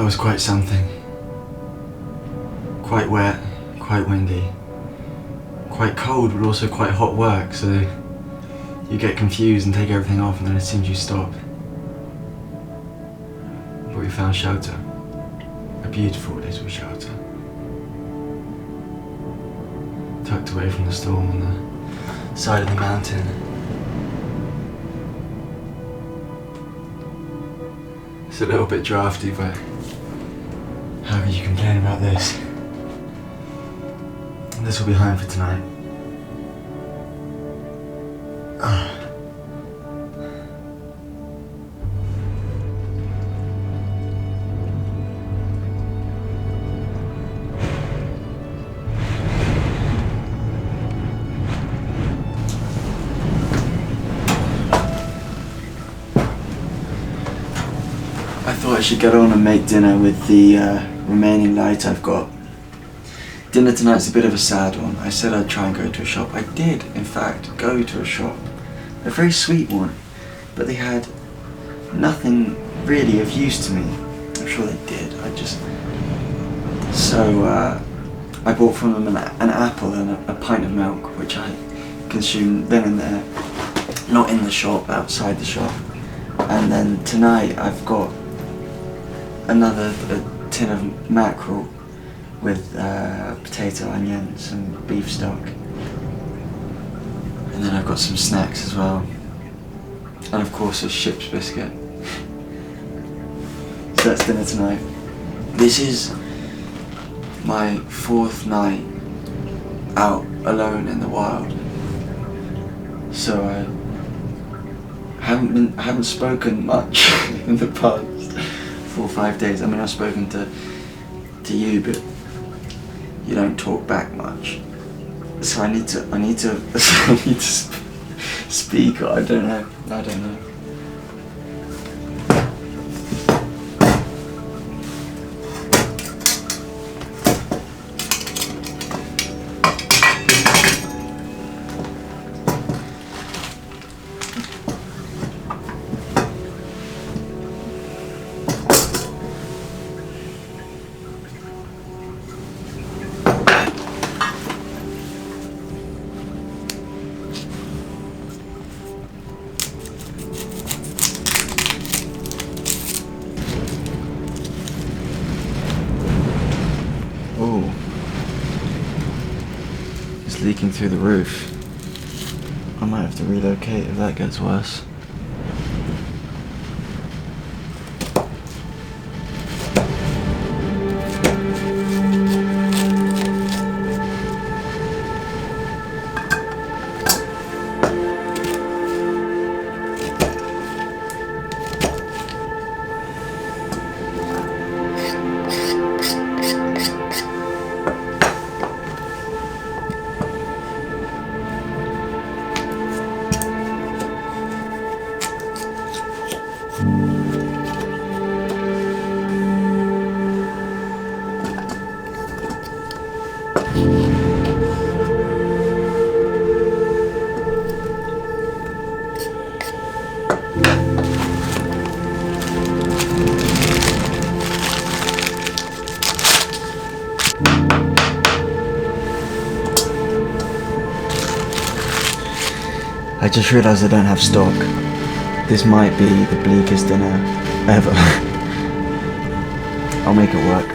was quite something. Quite wet, quite windy, quite cold but also quite hot work, so you get confused and take everything off, and then as soon as you stop. But we found shelter. A beautiful little shelter. Tucked away from the storm on the side of the mountain. It's a little bit drafty, but how could you complain about this? This will be home for tonight. I thought I should get on and make dinner with the remaining light I've got. Dinner tonight's a bit of a sad one. I said I'd try and go to a shop. I did, in fact, go to a shop. A very sweet one. But they had nothing really of use to me. I'm sure they did. So I bought from them an apple and a pint of milk, which I consumed then and there. Not in the shop, outside the shop. And then tonight I've got another tin of mackerel with potato, onions and beef stock. And then I've got some snacks as well. And of course a ship's biscuit. So that's dinner tonight. This is my 4th night out alone in the wild. So I haven't spoken much in the past 4 or 5 days. I mean, I've spoken to you, but you don't talk back much. So I need to speak. I don't know. Oh, it's leaking through the roof. I might have to relocate if that gets worse. I just realised I don't have stock. This might be the bleakest dinner ever. I'll make it work.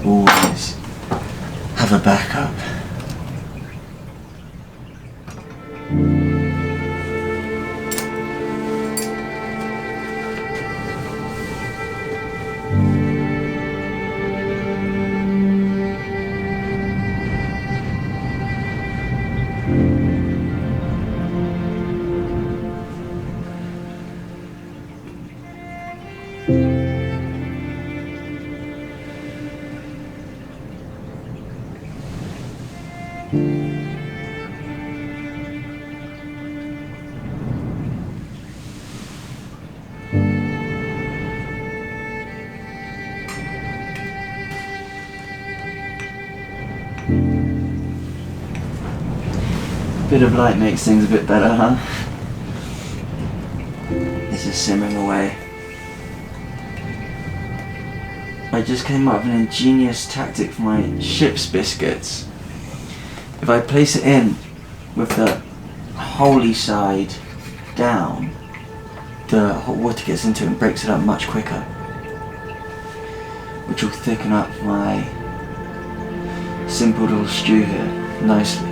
Always have a backup. Bit of light makes things a bit better, huh? This is simmering away. I just came up with an ingenious tactic for my ship's biscuits. If I place it in with the holy side down, the hot water gets into it and breaks it up much quicker, which will thicken up my simple little stew here nicely.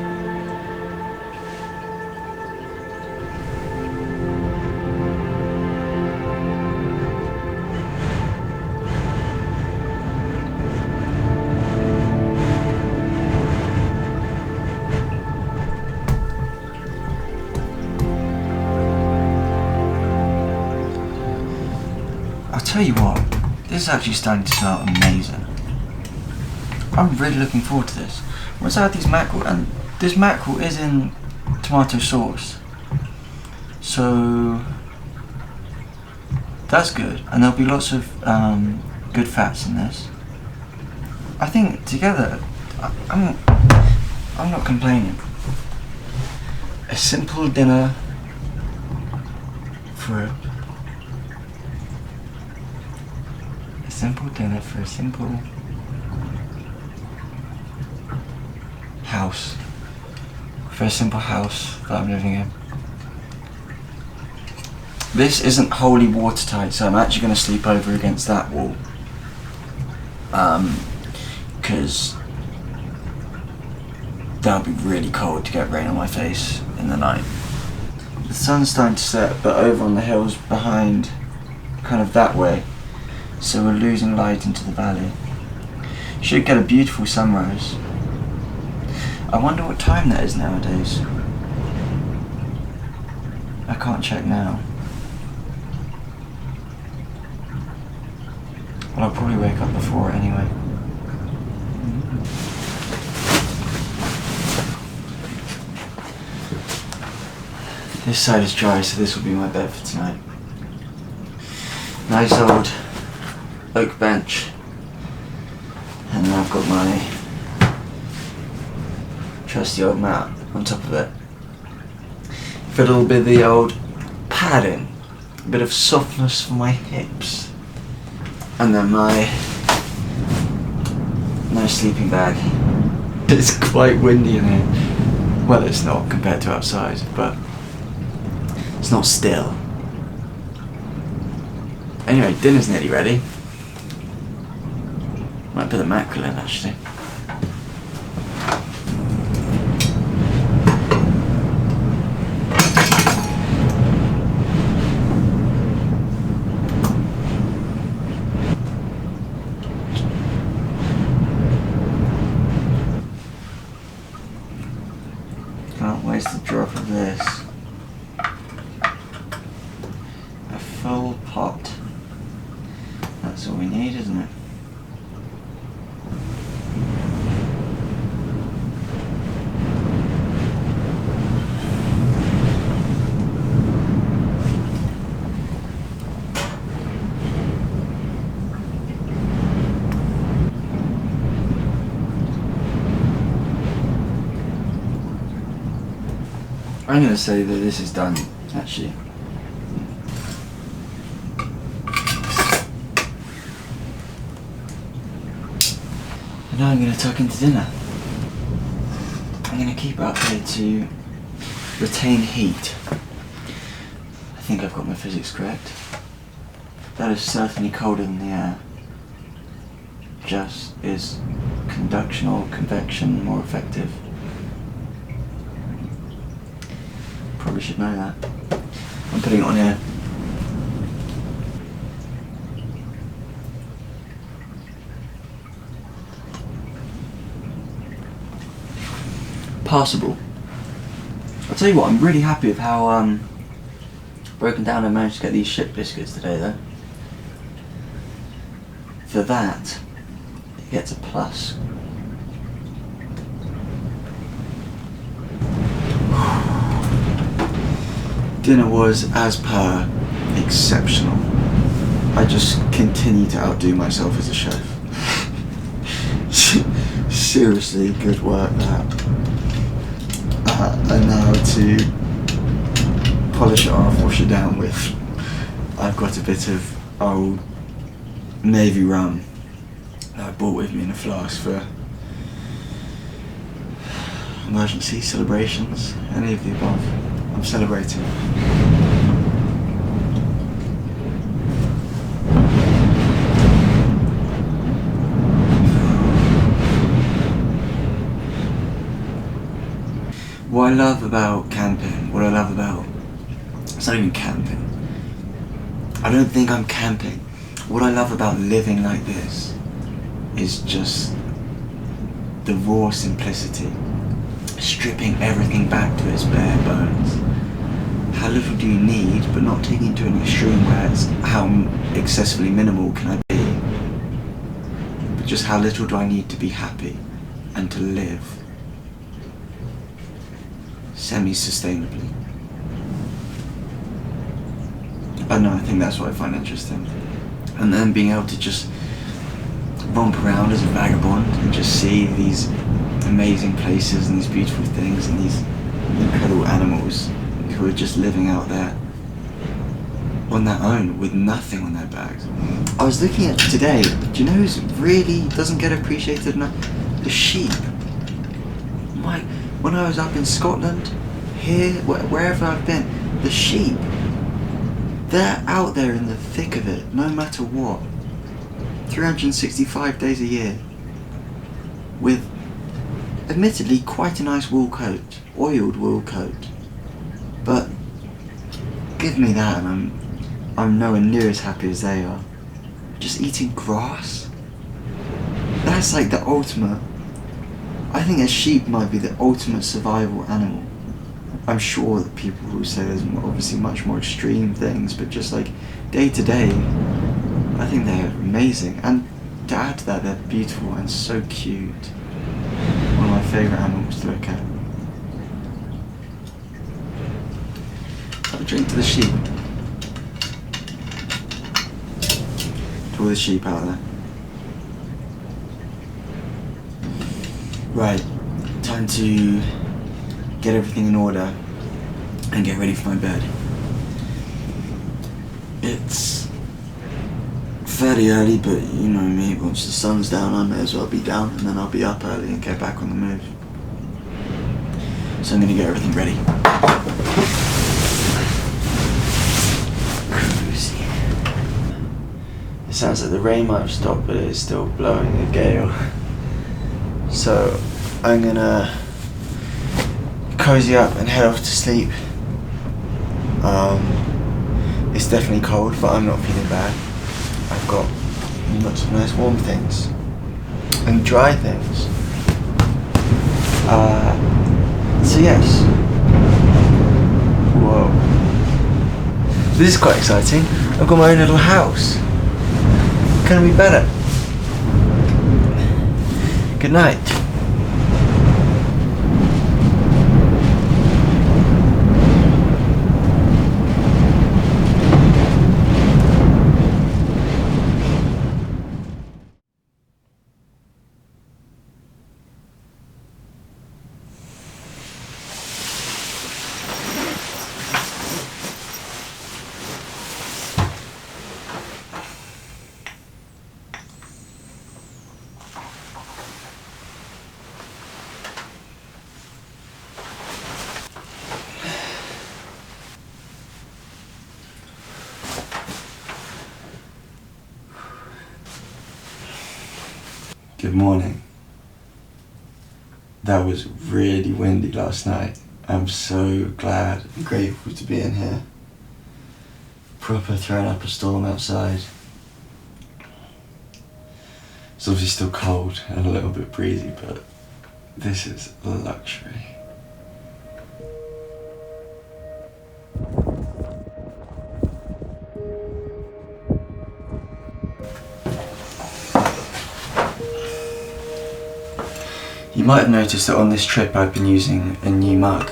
I'll tell you what, this is actually starting to smell amazing. I'm really looking forward to this. Once I add these mackerel, and this mackerel is in tomato sauce, so that's good, and there'll be lots of good fats in this. I think together, I'm not complaining. A simple dinner for a simple house. For a simple house that I'm living in. This isn't wholly watertight, so I'm actually going to sleep over against that wall. Because that'll be really cold to get rain on my face in the night. The sun's starting to set, but over on the hills behind, kind of that way. So we're losing light into the valley. Should get a beautiful sunrise. I wonder what time that is nowadays. I can't check now. But I'll probably wake up before it anyway. This side is dry, so this will be my bed for tonight. Nice old oak bench, and then I've got my trusty old mat on top of it. For a little bit of the old padding, a bit of softness for my hips, and then my nice sleeping bag. It's quite windy in here. Well, it's not compared to outside, but it's not still. Anyway, dinner's nearly ready. Might put the mackerel in actually. Can't waste a drop of this. A full pot. That's all we need, isn't it? I'm going to say that this is done, actually. And now I'm going to tuck into dinner. I'm going to keep it up here to retain heat. I think I've got my physics correct. That is certainly colder than the air. Just is conduction or convection more effective? Probably should know that. I'm putting it on here. Passable. I'll tell you what, I'm really happy with how broken down I managed to get these ship biscuits today though. For that, it gets a plus. Dinner was, as per, exceptional. I just continue to outdo myself as a chef. Seriously, good work that. And now to polish it off, wash it down with, I've got a bit of old Navy rum that I bought with me in a flask for emergency celebrations, any of the above. I'm celebrating. What I love about camping, it's not even camping. I don't think I'm camping. What I love about living like this is just the raw simplicity. Stripping everything back to its bare bones. How little do you need, but not taking it to an extreme where it's how excessively minimal can I be, but just how little do I need to be happy and to live semi-sustainably. I don't know, I think that's what I find interesting. And then being able to just romp around as a vagabond and just see these amazing places and these beautiful things and these incredible animals who are just living out there on their own with nothing on their backs. I was looking at today, do you know who's really doesn't get appreciated enough? The sheep. When I was up in Scotland, here, wherever I've been, the sheep, they're out there in the thick of it, no matter what. 365 days a year, with admittedly quite a nice wool coat, oiled wool coat, but give me that and I'm nowhere near as happy as they are. Just eating grass? That's like the ultimate. I think a sheep might be the ultimate survival animal. I'm sure that people will say there's obviously much more extreme things, but just like day to day, I think they're amazing. And to add to that, they're beautiful and so cute. One of my favourite animals to look at. Have a drink to the sheep. To all the sheep out there. Right, time to get everything in order and get ready for my bed. It's fairly early, but you know me, once the sun's down I may as well be down, and then I'll be up early and get back on the move. So I'm gonna get everything ready. Cruisy. It sounds like the rain might have stopped, but it is still blowing a gale. So I'm gonna cozy up and head off to sleep. It's definitely cold, but I'm not feeling bad. I've got lots of nice warm things and dry things. So yes. Whoa. This is quite exciting. I've got my own little house. Couldn't be better. Good night. Good morning. That was really windy last night. I'm so glad and grateful to be in here. Proper throwing up a storm outside. It's obviously still cold and a little bit breezy, but this is a luxury. You might have noticed that on this trip I've been using a new mug,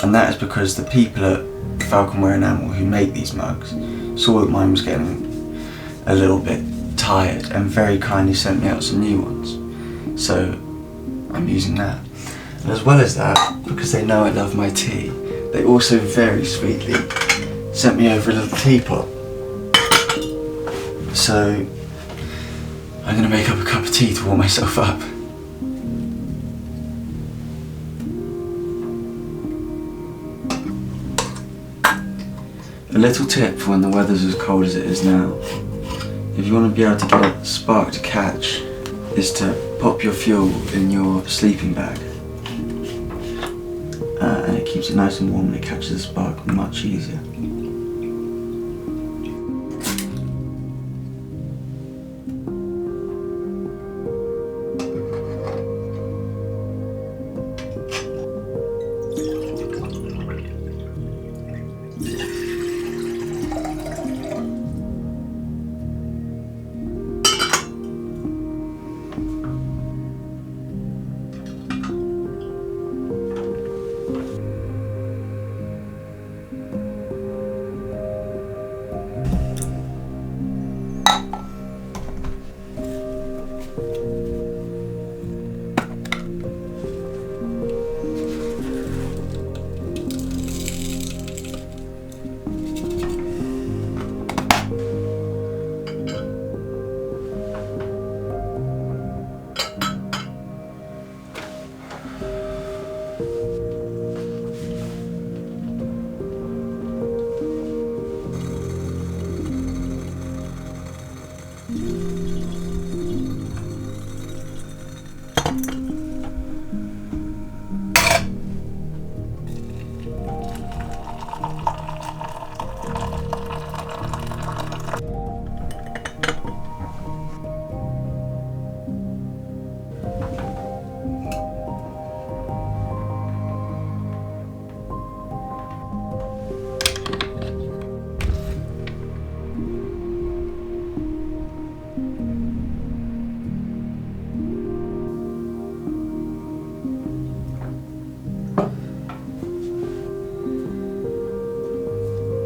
and that is because the people at falconware enamel who make these mugs saw that mine was getting a little bit tired and very kindly sent me out some new ones. So I'm using that. And as well as that, because they know I love my tea, they also very sweetly sent me over a little teapot. So I'm going to make up a cup of tea to warm myself up. A little tip for when the weather's as cold as it is now: if you want to be able to get a spark to catch, is to pop your fuel in your sleeping bag. And it keeps it nice and warm and it catches the spark much easier.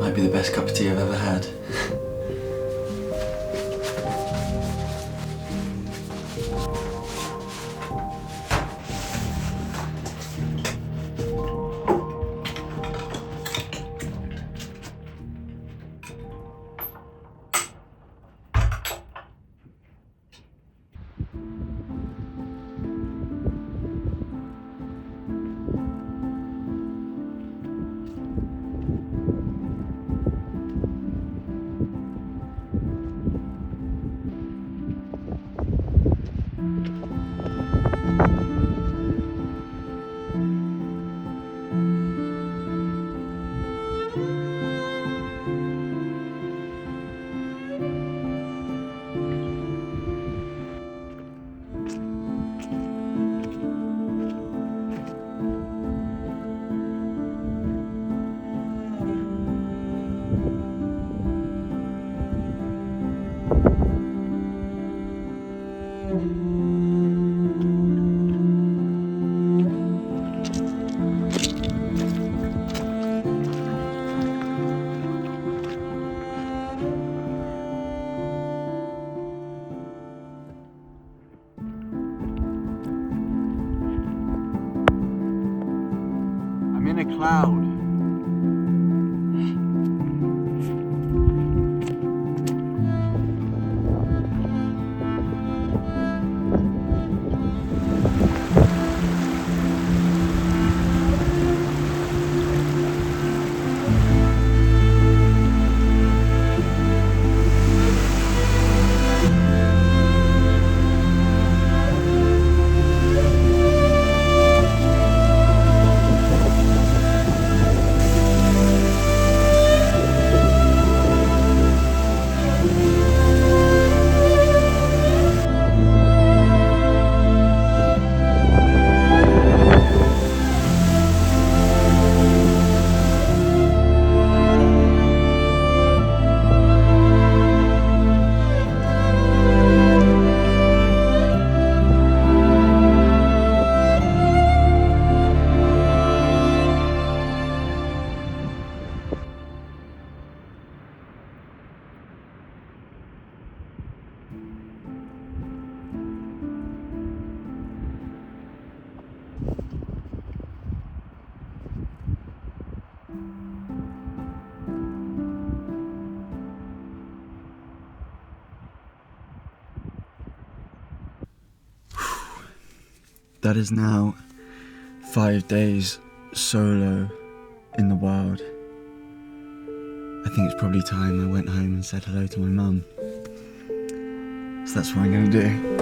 Might be the best cup of tea I've ever had. I'm in a cloud. that is now 5 days solo in the wild. I think it's probably time I went home and said hello to my mum. So that's what I'm gonna do.